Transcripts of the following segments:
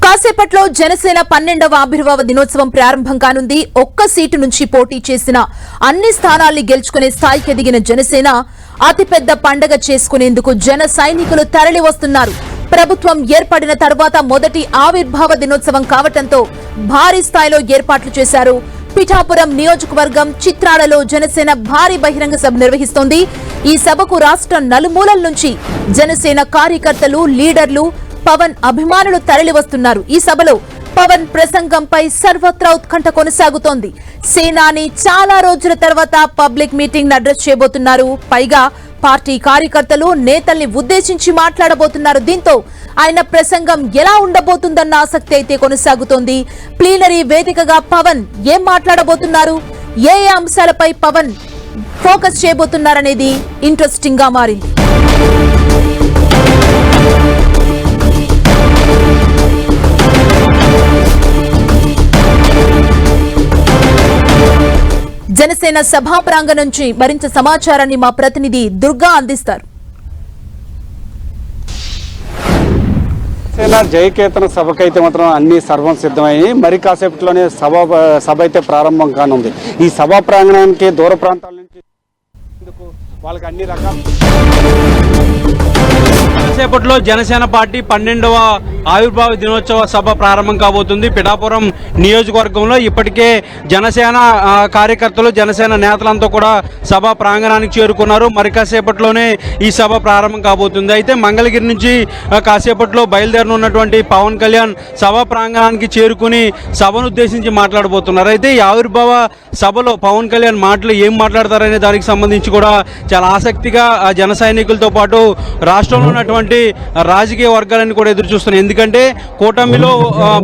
కాసేపట్లో జనసేన 12వ ఆవిర్భావ దినోత్సవం ప్రారంభం కానుంది. ఒక్క సీటు నుంచి పోటీ చేసిన అన్ని స్థానాల్ని గెలుచుకునే స్థాయికి ఎదిగిన జనసేన అతిపెద్ద పండగ చేసుకునేందుకు జన సైనికులు తరలి వస్తున్నారు. ప్రభుత్వం ఏర్పడిన తర్వాత మొదటి ఆవిర్భావ దినోత్సవం కావటంతో భారీ స్థాయిలో ఏర్పాట్లు చేశారు. పిఠాపురం నియోజకవర్గం చిత్రాలలో జనసేన భారీ బహిరంగ సభ నిర్వహిస్తోంది. ఈ సభకు రాష్ట్ర నలుమూలల నుంచి జనసేన కార్యకర్తలు, లీడర్లు, పవన్ అభిమానులు తరలి వస్తున్నారు. ఈ సభలో పవన్ ప్రసంగంపై సర్వత్రా ఉత్కంఠ కొనసాగుతోంది. సేనాని చాలా రోజుల తర్వాత పబ్లిక్ మీటింగ్ అడ్రస్ చేయబోతున్నారు. పైగా పార్టీ కార్యకర్తలు, నేతల్ని ఉద్దేశించి మాట్లాడబోతున్నారు. దీంతో ఆయన ప్రసంగం ఎలా ఉండబోతుందన్న ఆసక్తి అయితే కొనసాగుతోంది. ప్లీనరీ వేదికగా పవన్ ఏం మాట్లాడబోతున్నారు, ఏ అంశాలపై పవన్ ఫోకస్ చేయబోతున్నారనేది ఇంట్రెస్టింగ్ గా మారింది. జనసేన సభా ప్రాంగణం నుంచి మరింత సమాచారాన్ని మా ప్రతినిధి దుర్గా అందిస్తారు. జయకేతన సభకైతే మాత్రం అన్ని సర్వం సిద్ధమయ్యి మరి కాసేపట్లోనే సభ అయితే ప్రారంభం కానుంది. ఈ సభా ప్రాంగణానికి దూర ప్రాంతాల నుంచి వాళ్ళకి అన్ని రకాల కాసేపట్లో జనసేన పార్టీ 12వ ఆవిర్భావ దినోత్సవ సభ ప్రారంభం కాబోతుంది. పిఠాపురం నియోజకవర్గంలో ఇప్పటికే జనసేన కార్యకర్తలు, జనసేన నేతలంతా కూడా సభ ప్రాంగణానికి చేరుకున్నారు. మరి కాసేపట్లోనే ఈ సభ ప్రారంభం కాబోతుంది. అయితే మంగళగిరి నుంచి కాసేపట్లో బయలుదేరనున్నటువంటి పవన్ కళ్యాణ్ సభ ప్రాంగణానికి చేరుకుని సభను ఉద్దేశించి మాట్లాడబోతున్నారు. అయితే ఈ ఆవిర్భావ సభలో పవన్ కళ్యాణ్ మాటలు ఏం మాట్లాడతారనే దానికి సంబంధించి కూడా చాలా ఆసక్తిగా జన సైనికులతో పాటు రాష్ట్రంలో ఉన్నటువంటి రాజకీయ వర్గాలను కూడా ఎదురు చూస్తున్నాయి. ఎందుకంటే కూటమిలో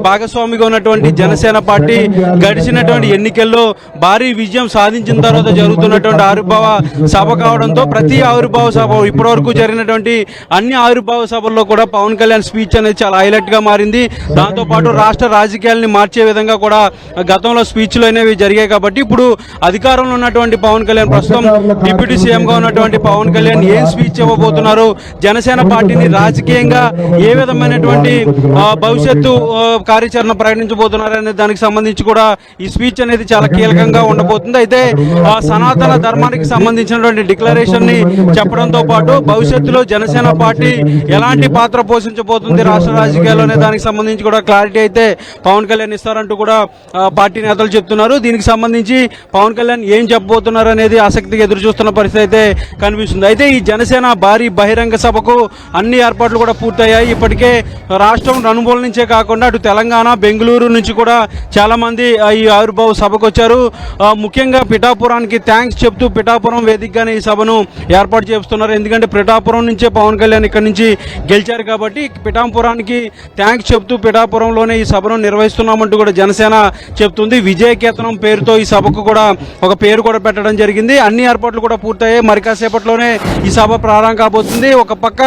భాగస్వామిగా ఉన్నటువంటి జనసేన పార్టీ గడిచినటువంటి ఎన్నికల్లో భారీ విజయం సాధించిన తర్వాత జరుగుతున్నటువంటి ఆవిర్భావ సభ కావడంతో ప్రతి ఆవిర్భావ సభ ఇప్పటివరకు జరిగినటువంటి అన్ని ఆవిర్భావ సభల్లో కూడా పవన్ కళ్యాణ్ స్పీచ్ అనేది చాలా హైలైట్ గా మారింది. దాంతో పాటు రాష్ట్ర రాజకీయాలని మార్చే విధంగా కూడా గతంలో స్పీచ్లు అనేవి జరిగాయి. కాబట్టి ఇప్పుడు అధికారంలో ఉన్నటువంటి పవన్ కళ్యాణ్, ప్రస్తుతం డిప్యూటీ సీఎం గా ఉన్నటువంటి పవన్ కళ్యాణ్ ఏం స్పీచ్ ఇవ్వబోతున్నారు, జనసేన పార్టీని రాజకీయంగా ఏ విధమైనటువంటి భవిష్యత్తు కార్యాచరణ ప్రకటించబోతున్నారు అనే దానికి సంబంధించి కూడా ఈ స్పీచ్ అనేది చాలా కీలకంగా ఉండబోతుంది. అయితే సనాతన ధర్మానికి సంబంధించినటువంటి డిక్లరేషన్ ని చెప్పడంతో పాటు భవిష్యత్తులో జనసేన పార్టీ ఎలాంటి పాత్ర పోషించబోతుంది రాష్ట్ర రాజకీయాల్లో అనే దానికి సంబంధించి కూడా క్లారిటీ అయితే పవన్ కళ్యాణ్ ఇస్తారంటూ కూడా పార్టీ నేతలు చెప్తున్నారు. దీనికి సంబంధించి పవన్ కళ్యాణ్ ఏం చెప్పబోతున్నారు అనేది ఆసక్తిగా ఎదురు చూస్తున్న పరిస్థితి అయితే కనిపిస్తుంది. అయితే ఈ జనసేన భారీ బహిరంగ సభకు అన్ని ఏర్పాట్లు కూడా పూర్తయ్యాయి. ఇప్పటికే రాష్ట్రం నలుమూల నుంచే కాకుండా అటు తెలంగాణ, బెంగళూరు నుంచి కూడా చాలా మంది ఈ ఆవిర్భావ సభకు వచ్చారు. ముఖ్యంగా పిఠాపురానికి థ్యాంక్స్ చెప్తూ పిఠాపురం వేదికగానే ఈ సభను ఏర్పాటు చేస్తున్నారు. ఎందుకంటే పిఠాపురం నుంచే పవన్ కళ్యాణ్ ఇక్కడ నుంచి గెలిచారు కాబట్టి పిఠాపురానికి థ్యాంక్స్ చెప్తూ పిఠాపురంలోనే ఈ సభను నిర్వహిస్తున్నామంటూ కూడా జనసేన చెప్తుంది. విజయకేతనం పేరుతో ఈ సభకు కూడా ఒక పేరు కూడా పెట్టడం జరిగింది. అన్ని ఏర్పాట్లు కూడా పూర్తయ్యాయి. మరి కాసేపట్లోనే ఈ సభ ప్రారంభం కాబోతుంది. ఒక పక్క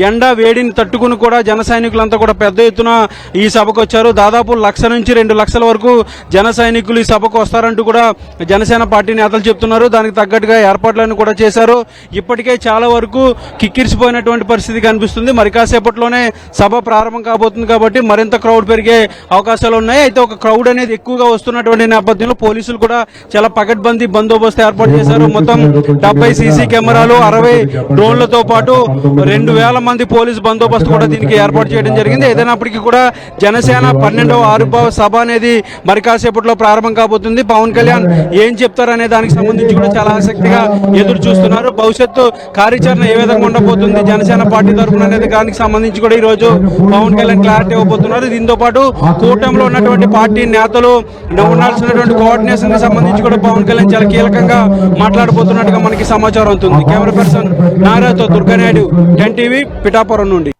ఎండ వేడిని తట్టుకుని కూడా జన సైనికులంతా కూడా పెద్ద ఎత్తున ఈ సభకు వచ్చారు. దాదాపు 1,00,000 నుంచి 2 లక్షల వరకు జన సైనికులు ఈ సభకు వస్తారంటూ కూడా జనసేన పార్టీ నేతలు చెప్తున్నారు. దానికి తగ్గట్టుగా ఏర్పాట్లను కూడా చేశారు. ఇప్పటికే చాలా వరకు కిక్కిరిసిపోయినటువంటి పరిస్థితి కనిపిస్తుంది. మరి కాసేపట్లోనే సభ ప్రారంభం కాబోతుంది కాబట్టి మరింత క్రౌడ్ పెరిగే అవకాశాలు ఉన్నాయి. అయితే ఒక క్రౌడ్ అనేది ఎక్కువగా వస్తున్నటువంటి నేపథ్యంలో పోలీసులు కూడా చాలా పకడ్బందీ బందోబస్తు ఏర్పాటు చేశారు. మొత్తం 70 సీసీ కెమెరాలు, 60 డ్రోన్లతో పాటు 2,000 మంది పోలీసు బందోబస్తు కూడా దీనికి ఏర్పాటు చేయడం జరిగింది. ఏదైనప్పటికీ కూడా జనసేన 12వ ఆవిర్భావ సభ అనేది మరి కాసేపట్లో ప్రారంభం కాబోతుంది. పవన్ కళ్యాణ్ ఏం చెప్తారనే దానికి సంబంధించి కూడా చాలా ఆసక్తిగా ఎదురు చూస్తున్నారు. భవిష్యత్తు కార్యాచరణ ఏ విధంగా ఉండబోతుంది జనసేన పార్టీ తరఫున అనేది దానికి సంబంధించి కూడా ఈ రోజు పవన్ కళ్యాణ్ క్లారిటీ ఇవ్వబోతున్నారు. దీంతో పాటు కూటమిలో ఉన్నటువంటి పార్టీ నేతలు ఉండాల్సినటువంటి కోఆర్డినేషన్ కి సంబంధించి కూడా పవన్ కళ్యాణ్ చాలా కీలకంగా మాట్లాడబోతున్నట్టుగా మనకి సమాచారం అవుతుంది. కెమెరా పర్సన్ నారాతో దుర్గానాయుడు, 10 టీవీ, పిఠాపురం నుండి.